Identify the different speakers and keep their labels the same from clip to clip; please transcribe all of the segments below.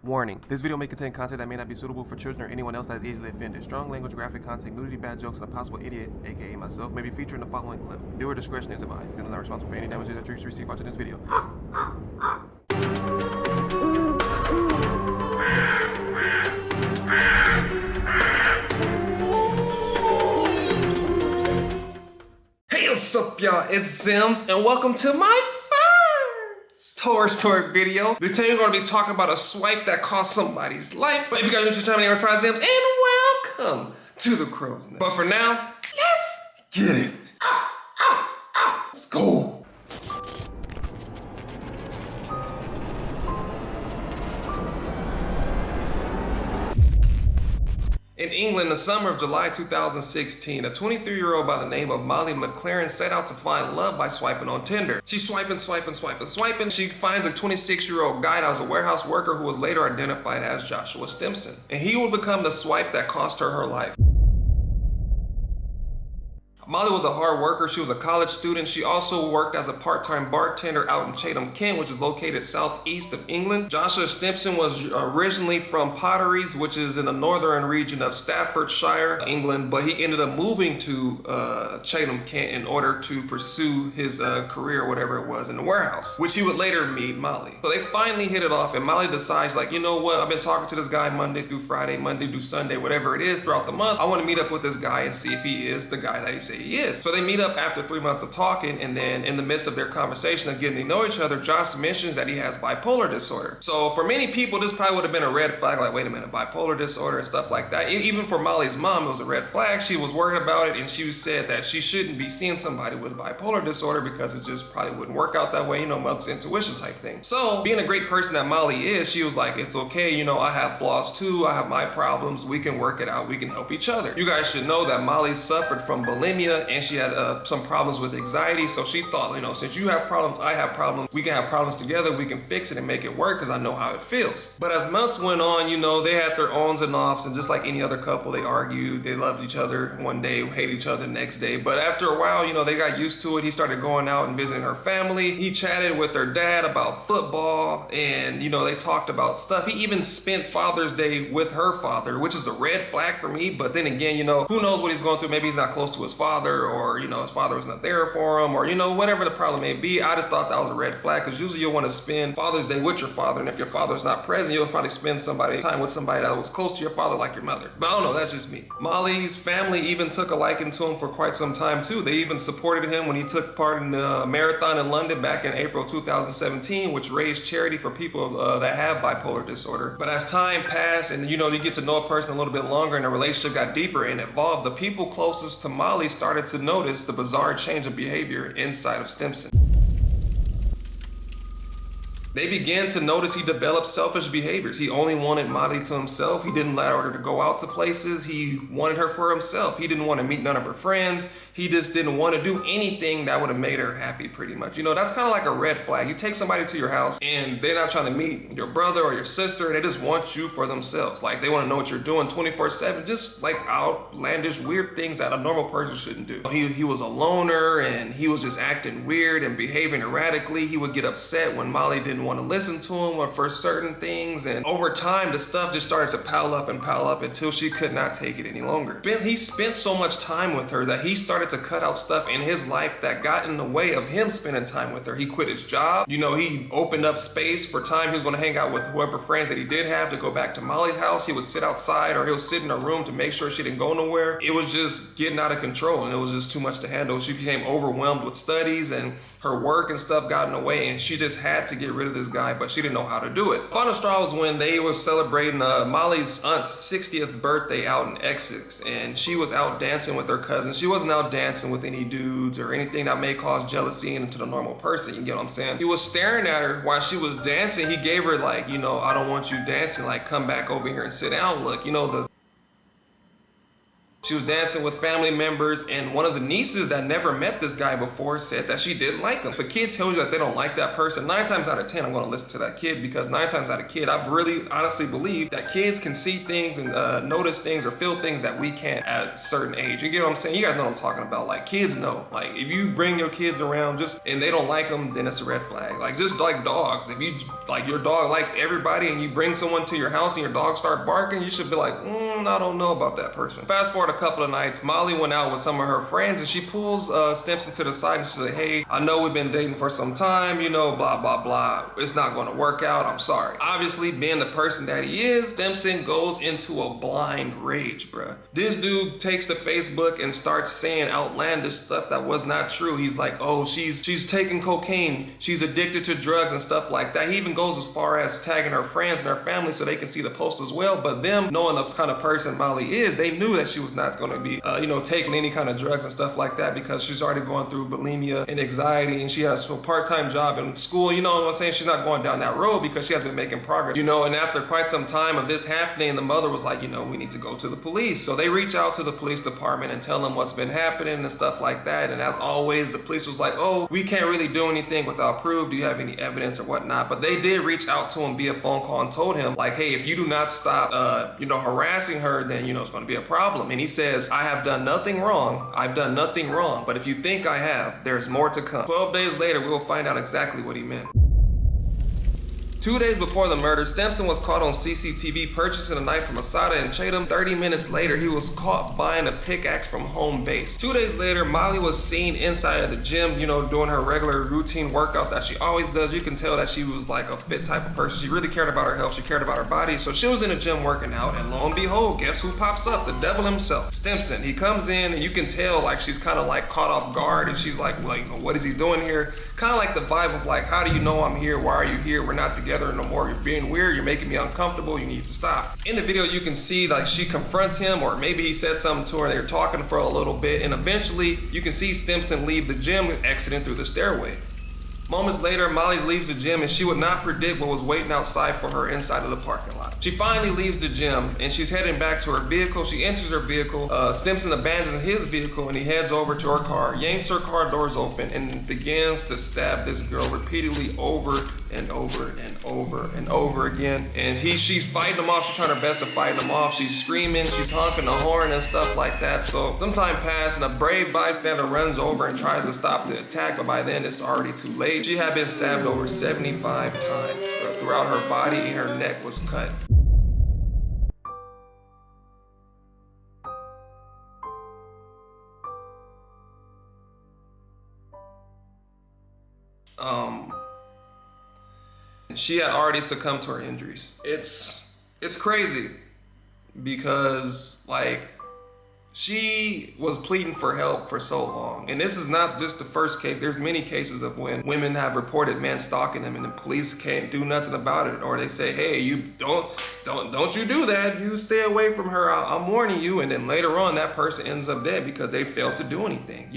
Speaker 1: Warning, this video may contain content that may not be suitable for children or anyone else that is easily offended. Strong language, graphic content, nudity, bad jokes, and a possible idiot, aka myself, may be featured in the following clip. Viewer discretion is advised. It is not responsible for any damages that you receive watching this video. Hey, what's up, y'all? It's Zems, and welcome to my first Horror Story video. Today we're going to be talking about a swipe that cost somebody's life. But if you guys are new to the channel, I'm Reprisalzems, and welcome to the Crow's Nest. But for now, let's get it. Let's go. In England, the summer of July 2016, a 23-year-old by the name of Molly Mclaren set out to find love by swiping on Tinder. She's swiping. She finds a 26-year-old guy that was a warehouse worker who was later identified as Joshua Stimson. And he would become the swipe that cost her life. Molly was a hard worker. She was a college student. She also worked as a part-time bartender out in Chatham, Kent, which is located southeast of England. Joshua Stimson was originally from Potteries, which is in the northern region of Staffordshire, England, but he ended up moving to Chatham, Kent in order to pursue his career, whatever it was, in the warehouse, which he would later meet Molly. So they finally hit it off, and Molly decides, like, you know what? I've been talking to this guy Monday through Friday, Monday through Sunday, whatever it is throughout the month. I want to meet up with this guy and see if he is the guy that he said he is. So they meet up after 3 months of talking, and then in the midst of their conversation of getting to know each other, Josh mentions that he has bipolar disorder. So for many people, this probably would have been a red flag, like, wait a minute, bipolar disorder and stuff like that. Even for Molly's mom, it was a red flag. She was worried about it, and she said that she shouldn't be seeing somebody with bipolar disorder because it just probably wouldn't work out that way, you know, mother's intuition type thing. So being a great person that Molly is, she was like, it's okay, you know, I have flaws too, I have my problems, we can work it out, we can help each other. You guys should know that Molly suffered from bulimia, and she had some problems with anxiety, so she thought, you know, since you have problems, I have problems, we can have problems together, we can fix it and make it work because I know how it feels. But as months went on, you know, they had their ons and offs, and just like any other couple, they argued, they loved each other one day, hated each other the next day. But after a while, you know, they got used to it. He started going out and visiting her family. He chatted with her dad about football, and, you know, they talked about stuff. He even spent Father's Day with her father, which is a red flag for me. But then again, you know, who knows what he's going through? Maybe he's not close to his father, or, you know, his father was not there for him, or, you know, whatever the problem may be. I just thought that was a red flag, because usually you'll want to spend Father's Day with your father, and if your father's not present, you'll probably spend time with somebody that was close to your father, like your mother. But I don't know, that's just me. Molly's family even took a liking to him for quite some time too. They even supported him when he took part in the marathon in London back in April 2017, which raised charity for people that have bipolar disorder. But as time passed, and, you know, you get to know a person a little bit longer, and the relationship got deeper and evolved, the people closest to Molly started to notice the bizarre change of behavior inside of Stimson. They began to notice he developed selfish behaviors. He only wanted Molly to himself. He didn't allow her to go out to places. He wanted her for himself. He didn't want to meet none of her friends. He just didn't want to do anything that would have made her happy, pretty much. You know, that's kind of like a red flag. You take somebody to your house, and they're not trying to meet your brother or your sister. They just want you for themselves. Like, they want to know what you're doing 24/7, just like outlandish, weird things that a normal person shouldn't do. He was a loner, and he was just acting weird and behaving erratically. He would get upset when Molly didn't want to listen to him or for certain things, and over time the stuff just started to pile up until she could not take it any longer. He spent so much time with her that he started to cut out stuff in his life that got in the way of him spending time with her. He quit his job. You know, he opened up space for time. He was going to hang out with whoever friends that he did have to go back to Molly's house. He would sit outside, or he'll sit in a room to make sure she didn't go nowhere. It was just getting out of control, and it was just too much to handle. She became overwhelmed with studies, and her work and stuff got in the way, and she just had to get rid of this guy, but she didn't know how to do it. Final straw was when they were celebrating Molly's aunt's 60th birthday out in Essex, and she was out dancing with her cousin. She wasn't out dancing with any dudes or anything that may cause jealousy into the normal person, you get what I'm saying? He was staring at her while she was dancing. He gave her, like, you know, I don't want you dancing, like, come back over here and sit down look, you know, She was dancing with family members, and one of the nieces that never met this guy before said that she didn't like him. If a kid tells you that they don't like that person, 9 times out of 10, I'm gonna listen to that kid, because 9 times out of 10, I really honestly believe that kids can see things and notice things or feel things that we can't at a certain age. You get what I'm saying? You guys know what I'm talking about. Like, kids know. Like, if you bring your kids around and they don't like them, then it's a red flag. Like, just like dogs. If you, like, your dog likes everybody and you bring someone to your house and your dog start barking, you should be like, I don't know about that person. Fast forward a couple of nights, Molly went out with some of her friends and she pulls Stimpson to the side and she's like, hey, I know we've been dating for some time, you know, blah, blah, blah. It's not gonna work out, I'm sorry. Obviously, being the person that he is, Stimpson goes into a blind rage, bruh. This dude takes to Facebook and starts saying outlandish stuff that was not true. He's like, oh, she's taking cocaine, she's addicted to drugs and stuff like that. He even goes as far as tagging her friends and her family so they can see the post as well. But them knowing the kind of person Molly is, they knew that she was not gonna be, taking any kind of drugs and stuff like that, because she's already going through bulimia and anxiety, and she has a part-time job in school. You know what I'm saying? She's not going down that road because she has been making progress, and after quite some time of this happening, the mother was like, we need to go to the police. So they reach out to the police department and tell them what's been happening and stuff like that. And as always, the police was like, oh, we can't really do anything without proof. Do you have any evidence or whatnot? But they did reach out to him via phone call and told him, like, hey, if you do not stop, harassing her, then, it's going to be a problem. And he says, I have done nothing wrong. I've done nothing wrong. But if you think I have, there's more to come. 12 days later, we will find out exactly what he meant. 2 days before the murder, Stimpson was caught on CCTV purchasing a knife from Asada in Chatham. 30 minutes later, he was caught buying a pickaxe from home base. 2 days later, Molly was seen inside of the gym, doing her regular routine workout that she always does. You can tell that she was like a fit type of person. She really cared about her health. She cared about her body. So she was in the gym working out, and lo and behold, guess who pops up? The devil himself, Stimpson. He comes in, and you can tell like she's kind of like caught off guard, and she's like, well, what is he doing here? Kind of like the vibe of like, how do you know I'm here? Why are you here? We're not together no more. You're being weird. You're making me uncomfortable. You need to stop. In the video, you can see like she confronts him, or maybe he said something to her and they're talking for a little bit. And eventually you can see Stimpson leave the gym, exiting through the stairway. Moments later, Molly leaves the gym, and she would not predict what was waiting outside for her inside of the parking lot. She finally leaves the gym, and she's heading back to her vehicle. She enters her vehicle. Stimpson abandons his vehicle, and he heads over to her car, yanks her car doors open, and begins to stab this girl repeatedly over and over and over and over again. And she's fighting him off. She's trying her best to fight him off. She's screaming, she's honking the horn and stuff like that. So some time passed, and a brave bystander runs over and tries to stop the attack, but by then it's already too late. She had been stabbed over 75 times. Throughout her body, and her neck was cut. She had already succumbed to her injuries. It's crazy because like she was pleading for help for so long. And this is not just the first case. There's many cases of when women have reported men stalking them and the police can't do nothing about it. Or they say, hey, you don't you do that. You stay away from her. I'm warning you. And then later on, that person ends up dead because they failed to do anything.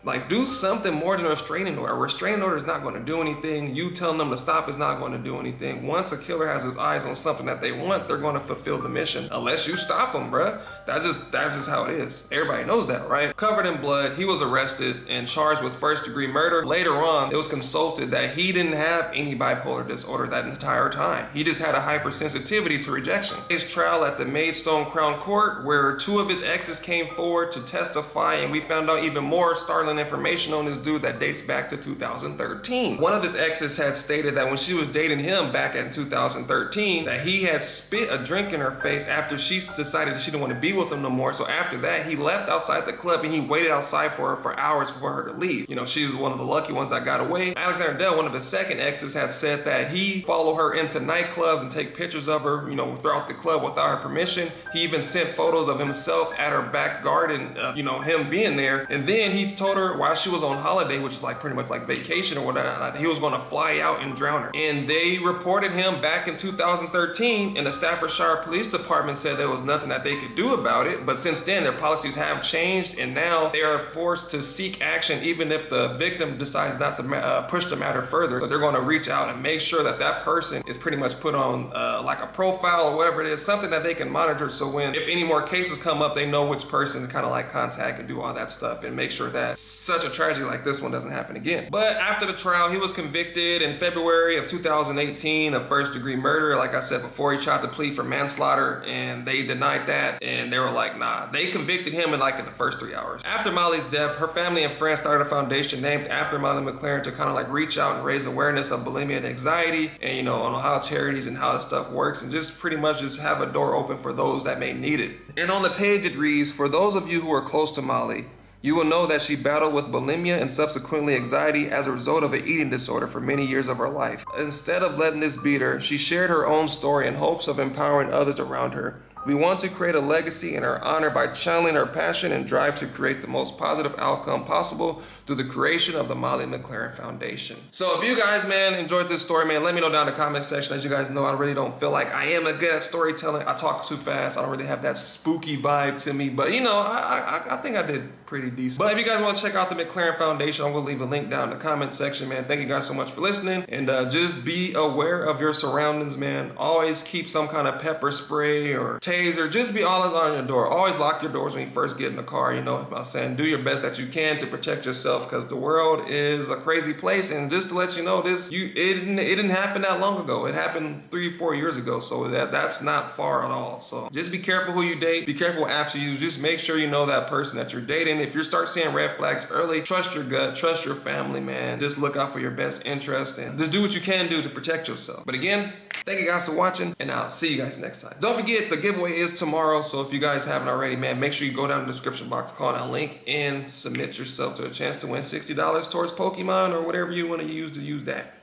Speaker 1: Like do something more than a restraining order. A restraining order is not going to do anything. You telling them to stop is not going to do anything. Once a killer has his eyes on something that they want, they're going to fulfill the mission unless you stop them, bruh. That's just how it is. Everybody knows that, right? Covered in blood, he was arrested and charged with first-degree murder. Later on, it was consulted that he didn't have any bipolar disorder that entire time. He just had a hypersensitivity to rejection. His trial at the Maidstone Crown Court, where 2 of his exes came forward to testify, and we found out even more startling information on this dude that dates back to 2013. One of his exes had stated that when she was dating him back in 2013, that he had spit a drink in her face after she decided that she didn't want to be with him no more. So after that, he left outside the club and he waited outside for her for hours for her to leave. She was one of the lucky ones that got away. Alexander Dell, one of his second exes, had said that he followed her into nightclubs and take pictures of her, throughout the club without her permission. He even sent photos of himself at her back garden, him being there. And then he told her while she was on holiday, which is like pretty much like vacation or whatever, he was going to fly out and drown her. And they reported him back in 2013, and the Staffordshire Police Department said there was nothing that they could do about it. But since then, their policies have changed, and now they are forced to seek action even if the victim decides not to push the matter further. So they're going to reach out and make sure that that person is pretty much put on like a profile trial or whatever it is, something that they can monitor, so when, if any more cases come up, they know which person to kind of like contact and do all that stuff and make sure that such a tragedy like this one doesn't happen again. But after the trial, he was convicted in February of 2018 of first-degree murder. Like I said before, he tried to plead for manslaughter and they denied that, and they were like, nah. They convicted him in the first 3 hours. After Molly's death, her family and friends started a foundation named after Molly Mclaren to kind of like reach out and raise awareness of bulimia and anxiety, and you know, on how charities and how this stuff works, and just pretty much just have a door open for those that may need it. And on the page it reads, for those of you who are close to Molly, you will know that she battled with bulimia and subsequently anxiety as a result of an eating disorder for many years of her life. Instead of letting this beat her, she shared her own story in hopes of empowering others around her. We want to create a legacy in her honor by channeling her passion and drive to create the most positive outcome possible through the creation of the Molly Mclaren Foundation. So if you guys, man, enjoyed this story, man, let me know down in the comment section. As you guys know, I really don't feel like I am good at storytelling. I talk too fast. I don't really have that spooky vibe to me, but you know, I think I did pretty decent. But if you guys want to check out the Mclaren Foundation, I'm going to leave a link down in the comment section, man. Thank you guys so much for listening, and just be aware of your surroundings, man. Always keep some kind of pepper spray or taser. Just be all around your door. Always lock your doors when you first get in the car, you know what I'm saying? Do your best that you can to protect yourself, because the world is a crazy place. And just to let you know, it didn't happen that long ago. It happened 3-4 years ago, so that's not far at all. So just be careful who you date. Be careful what apps you use. Just make sure you know that person that you're dating. If you start seeing red flags early, trust your gut, trust your family, man. Just look out for your best interest and just do what you can do to protect yourself. But again, thank you guys for watching, and I'll see you guys next time. Don't forget, the giveaway is tomorrow, so if you guys haven't already, man, make sure you go down in the description box, click on that link, and submit yourself to a chance to win $60 towards Pokemon or whatever you want to use that.